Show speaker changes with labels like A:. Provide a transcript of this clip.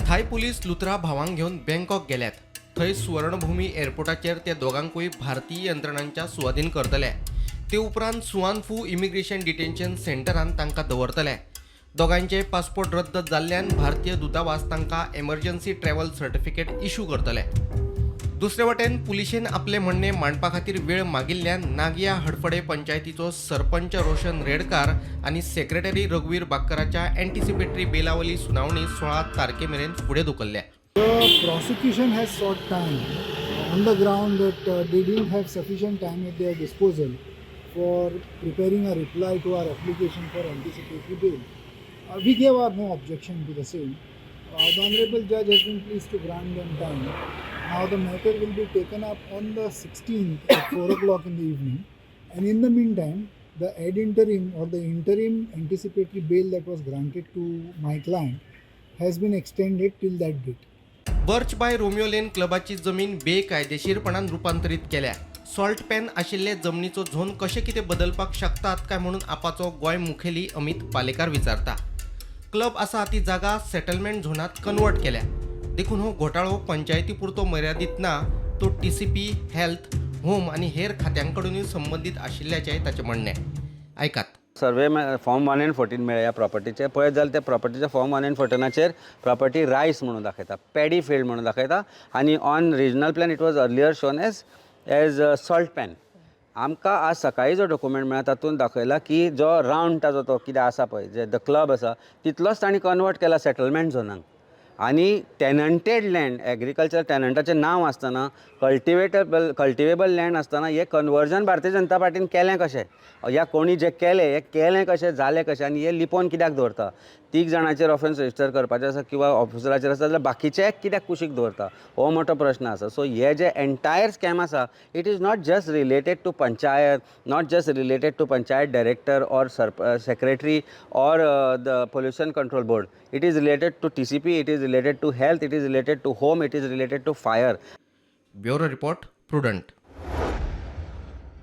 A: थाय police Luthra भावांक घेऊन Bangkok गेल्यात. थंय सुवर्णभूमी एअरपोर्टाचेर ते दोगांकूय भारतीय यंत्रणांच्या सुवाधीन करतले. ते उपरांत सुआनफू इमिग्रेशन डिटेन्शन सेंटरान तांकां दवरतले. दोगांचे पासपोर्ट रद्द जाल्ल्यान भारतीय दूतावास तांकां एमर्जन्सी ट्रॅव्हल सर्टिफिकेट इश्यू करतले. दुसरे वटेन पुलिशेन आपले म्हणणे मांडपा खातीर वेळ मागिल्ल्यान नागिया हडफडे पंचायतीचो सरपंच रोशन रेडकार आनी सेक्रेटरी रघुवीर बाक्कराच्या एंटिसिपेटरी बेलावली सुनावणी 16 तारखेमेरेन फुडें धुकल्ल्या.
B: The prosecution has sought time on the ground that they didn't have sufficient time at their disposal for preparing a reply to our application for anticipatory bail. We gave our no objection to the same. The Honorable Judge has been pleased to grant them time. Now the matter will be taken up on the 16th at 4 o'clock in the evening. And in the meantime, the ad interim or the interim anticipatory bail that was granted to my client has been extended till that date.
A: Birch by Romeo Lane क्लबाची जमीन बेकायदेशीरपणान रुपांतरीत केल्या. Salt pan आशिल्ले जमनीचो zone कशे कितें बदलपाक शकतात काय म्हणून आपाचो गोंय मुखेली अमित पालेकार विचारता. क्लब आसा ती जागा सेटलमेंट झोनात कन्वर्ट केल्या. देखून हो घोटाळो पंचायती पुरतो मर्यादीत ना, तो TCP, हेल्थ, होम आनी हेर खात्यांकडूनय संबंधित आशिल्ल्याचें ताचें म्हणणें. ऐकात.
C: सर्वे फॉर्म 1 and 14 मेळ्ळ्या ह्या प्रॉपर्टीचे. पळयत जाल्यार त्या प्रॉपर्टीच्या फॉर्म 1 and 14 प्रॉपर्टी रायस म्हणून दाखयता, पॅडी फील्ड म्हणून दाखयता आनी on regional plan it was earlier shown as salt pan. आमकां आज सकाळी जो डॉक्युमेंट मेळ्ळा तातूंत दाखयला की जो रावंड ताजो तो कितें आसा पळय जे द क्लब आसा तितलोच तांणी कन्वर्ट केला सेटलमेंट झोनाक. आनी टेनंटेड लँड एग्रीकल्चर टेनंटाचें नांव आसतना कल्टिवेबल लँड आसतना हें कन्वर्जन भारतीय जनता पार्टीन केलें कशें, ह्या कोणी जें केलें कशें जालें कशें आनी हें लिपोवन कित्याक दवरता. 3 जाणांचेर ऑफेन्स रजिस्टर करपाचें आसा किंवा ऑफिसराचेर आसा जाल्यार बाकीचे कित्याक कुशीक दवरता हो मोठो प्रश्न आसा. सो हे जे एंटायर स्कॅम आसा it is not just related to panchayat, not just related to panchayat director or secretary or the pollution control board. It is related to TCP, it is related to health, it is related to home, it is related to fire.
A: Bureau report, prudent.